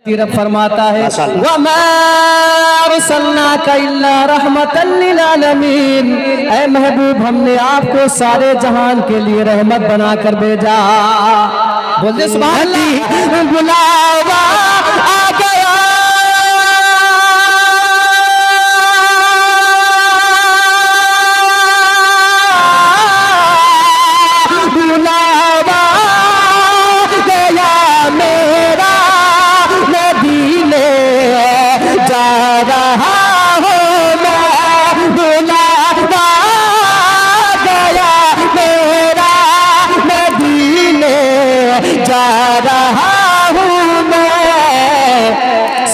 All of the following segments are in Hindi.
रब फरमाता है वमा अरसलनाका इल्ला रहमतल लिल आलमीन, ऐ महबूब हमने आपको सारे जहान के लिए रहमत बनाकर भेजा। बोल दे सुभान अल्लाह। बुलावा आ गया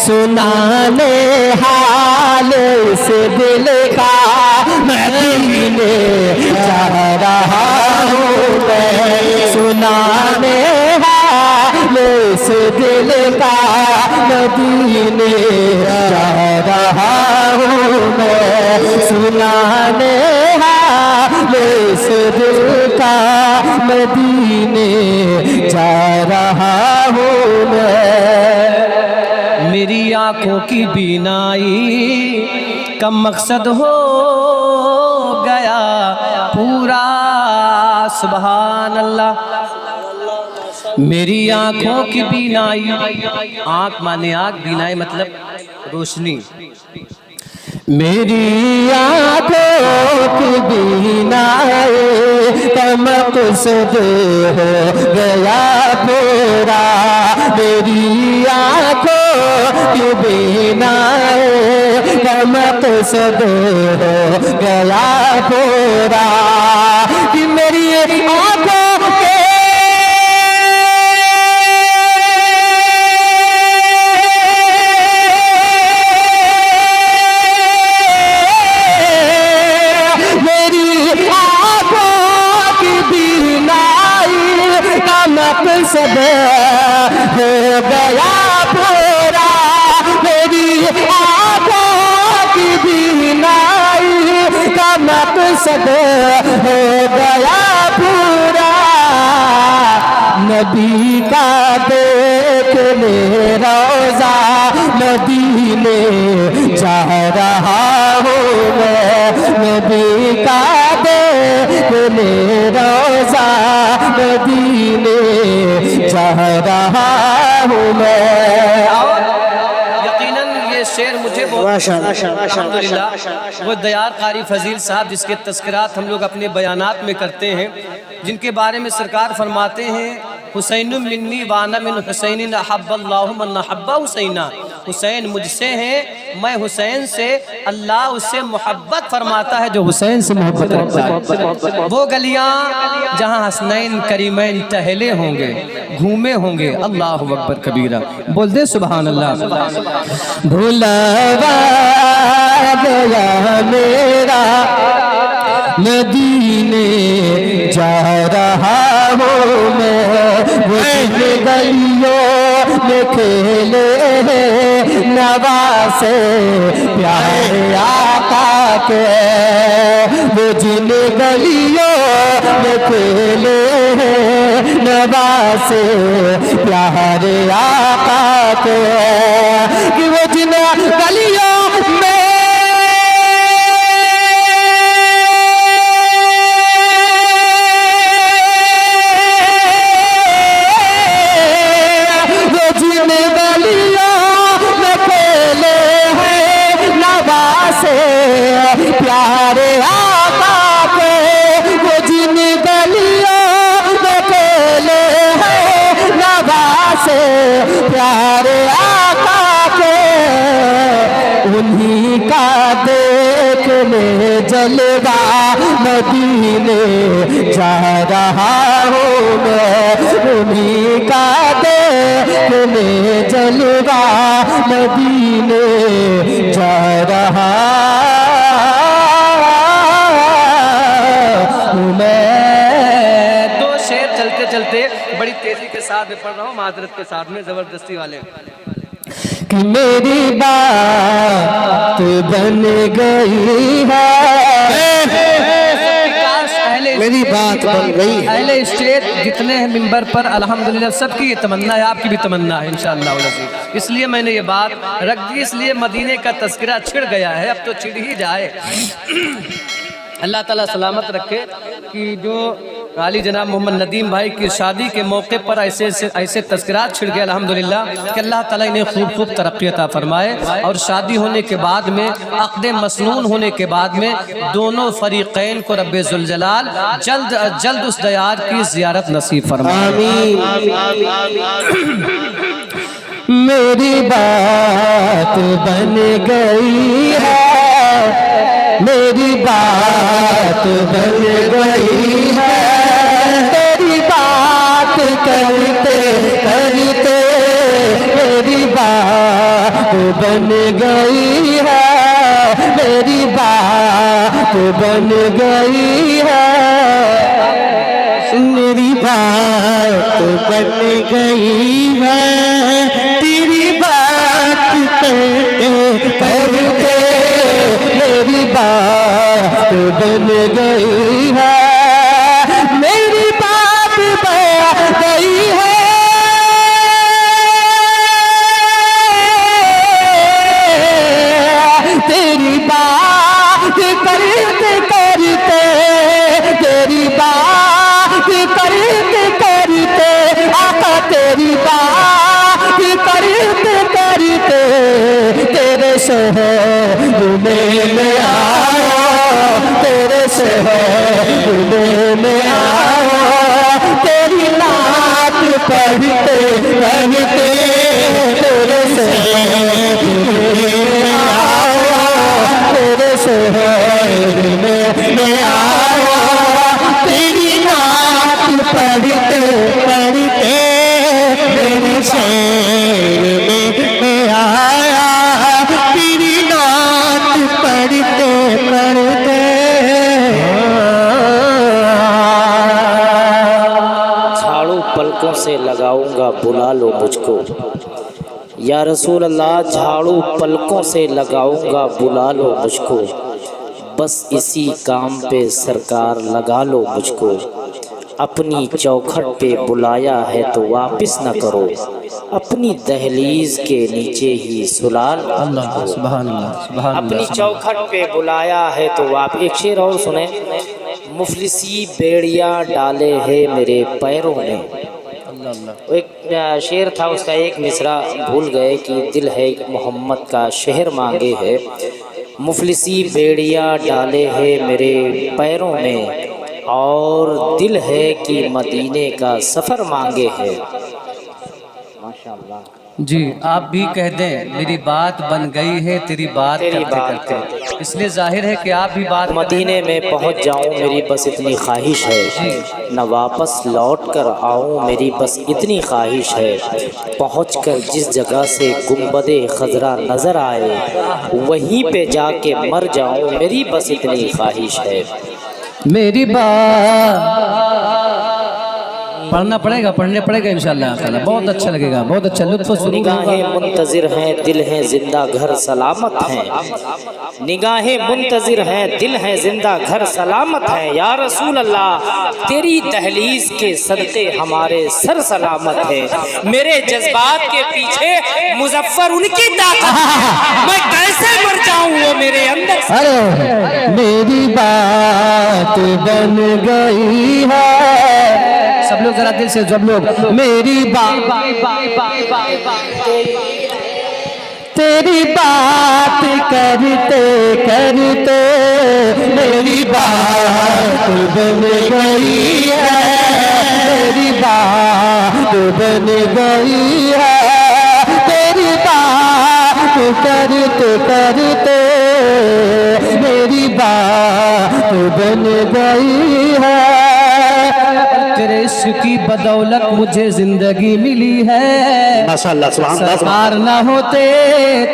सुनाने हाल से दिल का मदीने जा रहा हूँ मैं, सुनाने हाल से दिल का मदीने जा रहा हूँ मैं, सुनाने हाल से दिल का मदीने जा रहा हूँ मैं। मेरी आँखों की बीनाई का मकसद हो गया पूरा, सुभान अल्लाह। मेरी आँखों की बीनाई, आँख माने आँख, बीनाई मतलब रोशनी। मेरी आँखों की बीनाई का मकसद हो गया पूरा, मेरी आँखों की बीनाई का मकसद हो गया पूरा, कि मेरी आँखों सब हो गया पूरा, मेरी आँखों की बीनाई का मकसद हो गया पूरा, नबी का देखने रोज़ा मदीने जा रहा हूँ मैं, नबी का देखने रोज़ा मदीने जा रहा हूँ मैं। यकीनन ये शेर मुझे बहुत अल्हम्दुलिल्लाह वो दयार कारी फजील साहब जिसके तस्करात हम लोग अपने बयानात में करते हैं, जिनके बारे में सरकार फरमाते हैं हुसैन मिन्नी वाना मिन हुसैन अहब्बल्लाहु मन अहब्बा हुसैना, हुसैन मुझसे है, मैं हुसैन से, अल्लाह उससे मोहब्बत फरमाता है जो हुसैन से मोहब्बत रखता है। वो गलियां जहां हसनैन करीमैन टहले होंगे, घूमे होंगे, अल्लाहु अकबर कबीरा, बोल दे सुभान अल्लाह। भुलावा गया मेरा मदीने जा रहा हूँ मैं, वो गलियों में खेले नवासे प्यारे आका के, वो जिन गलियों में खेले नवासे प्यारे आका के, कि वो जिन गलियों में प्यारे आका के, वो जिन गलियों में खेले हैं नवासे प्यारे आका के, उन्हीं का देखने जलवा मदीने जा रहा हूँ मैं, उन्हीं का देखने जलवा मदीने जा रहा मैं। दो शेर चलते चलते बड़ी तेजी के साथ में पढ़ रहा हूँ, माजरत के साथ में, जबरदस्ती वाले, कि मेरी बात बन गई है मेरी बात बन गई है। अहले स्टेज जितने हैं मिंबर पर अल्हम्दुलिल्लाह सबकी ये तमन्ना है, आपकी भी तमन्ना है इंशाअल्लाह। इसलिए मैंने ये बात रख दी, इसलिए मदीने का तस्करा छिड़ गया है, अब तो छिड़ ही जाए। अल्लाह ताला सलामत रखे कि जो आली जनाब मोहम्मद नदीम भाई की शादी के मौके पर ऐसे तस्करात छिड़ गए अल्हम्दुलिल्लाह कि अल्लाह ताला इन्हें खूब खूब तरक्की अता फरमाए। और शादी होने के बाद में, अक़्द मसनून होने के बाद में दोनों फरीक़ैन को रब्बे ज़ुल जलाल जल्द जल्द उस दयार की ज़ियारत नसीब फरमाए। मेरी बात बन गई है, मेरी बात बन गई है, तेरी बात करते करते मेरी बात बन गई है, मेरी बात बन गई है, मेरी बात बन गई है, तेरी बात करते करते मेरी बात बन गई है, मेरी बात बन गई है, तेरी बात करते करते, तेरी बात करते करते, आका तेरी बात करते करते तेरे शहर में आओ, तेरे शहर में आओ, तेरी नात पढ़ते पढ़ते तेरे शहर में आओ, तेरे शहर में आओ, तेरी नात पढ़ते पढ़ते मेरे शहर में आया, तेरी नात पढ़ते पढ़ते। झाड़ू पलकों से लगाऊंगा बुला लो मुझको, या रसूल अल्लाह झाड़ू पलकों से लगाऊंगा बुला लो मुझको, बस इसी काम पे सरकार लगा लो मुझको, अपनी चौखट पे बुलाया है तो वापस न करो, अपनी दहलीज के नीचे ही सुला लो। अल्लाह सुभान अल्लाह सुभान अल्लाह। अपनी चौखट पे बुलाया है तो वापस। एक शेर और सुने, मुफलिसी बेड़ियाँ डाले है मेरे पैरों में। एक शेर था उसका एक मिसरा भूल गए कि दिल है मोहम्मद का शहर मांगे है, मुफलिसी बेड़ियाँ डाले है मेरे पैरों में, और दिल है कि मदीने का सफ़र मांगे है। माशाअल्लाह जी, आप भी कह दें मेरी बात बन गई है तेरी बात करते करते, इसलिए जाहिर है कि आप भी बात मदीने में पहुंच जाऊं मेरी बस इतनी ख्वाहिश है, न वापस लौट कर आऊं मेरी बस इतनी ख्वाहिश है, पहुंचकर जिस जगह से गुंबदे खजरा नज़र आए वहीं पे जाके मर जाऊं मेरी बस इतनी ख्वाहिश है। मेरी बात पढ़ना पड़ेगा, पढ़ने पड़ेगा इंशाअल्लाह ताला, बहुत अच्छा लगेगा, बहुत अच्छा लुत्फ़। निगाहें मुंतज़िर हैं दिल है जिंदा घर सलामत हैं, निगाहें मुंतज़िर हैं दिल है जिंदा घर सलामत हैं, या रसूल अल्लाह तेरी दहलीज के सदक़े हमारे सर सलामत है, मेरे जज्बात के पीछे मुज़फ़्फ़र उनकी ताकत है, मैं कैसे मर जाऊं वो मेरे अंदर। अरे मेरी बात बन गई है, सब लोग जरा दिल से, जब लोग मेरी बात तेरी बात करते करते मेरी बात बन गई है, मेरी बात बन गई है, तेरी बात करते करते मेरी बात बन गई है, तेरे इश्क की बदौलत मुझे जिंदगी मिली है, माशाअल्लाह सरकार ना होते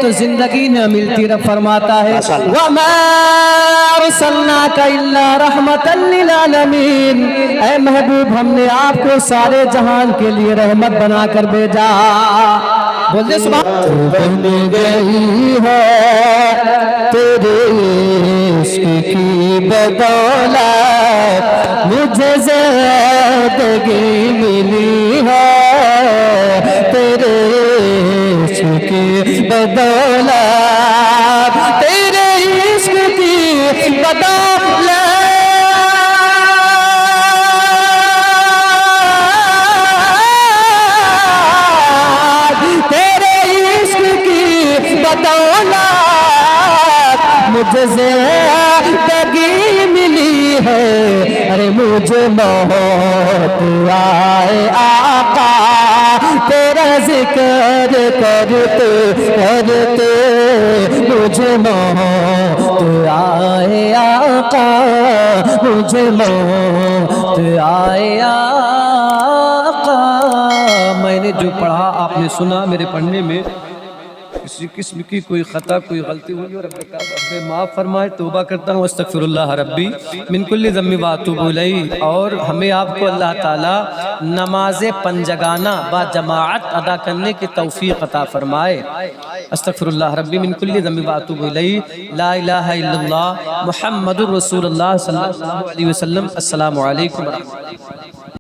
तो जिंदगी न मिलती। रब फरमाता है वमा अरसलनाका इल्ला रहमतल लिल आलमीन, ऐ महबूब हमने आपको सारे जहान के लिए रहमत बना कर भेजा। बोलते सुभान। तू बन गई है तेरे इश्क की बदौलत, मुझे ज़िंदगी मिली है तेरे इश्क की बदौलत, तेरे इश्क की बदौलत, तेरे इश्क की बदौलत मुझे ज़िंदगी मिली है। अरे मुझे मौत आए आका तेरा जिक्र करते करते, मुझे मौत आए आका, मुझे मौत आए आका। मैंने जो पढ़ा आपने सुना, मेरे पढ़ने में किसी किस्म की कोई ख़ता कोई गलती हुई और रब्बे माफ़ फरमाए। तौबा करता हूँ अस्तगफिरुल्लाह रब्बी मिन कुल्ली ज़म्बि व अतूबु इलैहि। और हमें आपको अल्लाह ताला नमाज पंजगाना बा जमाअत अदा करने की तौफीक अता फरमाए। अस्तगफिरुल्लाह रब्बी मिन कुल्ली ज़म्बि व अतूबु इलैहि। ला इलाहा इल्लल्लाह मुहम्मदुर रसूलुल्लाह सल्लल्लाहु अलैहि वसल्लम। अस्सलामु अलैकुम व रहमतुल्लाह।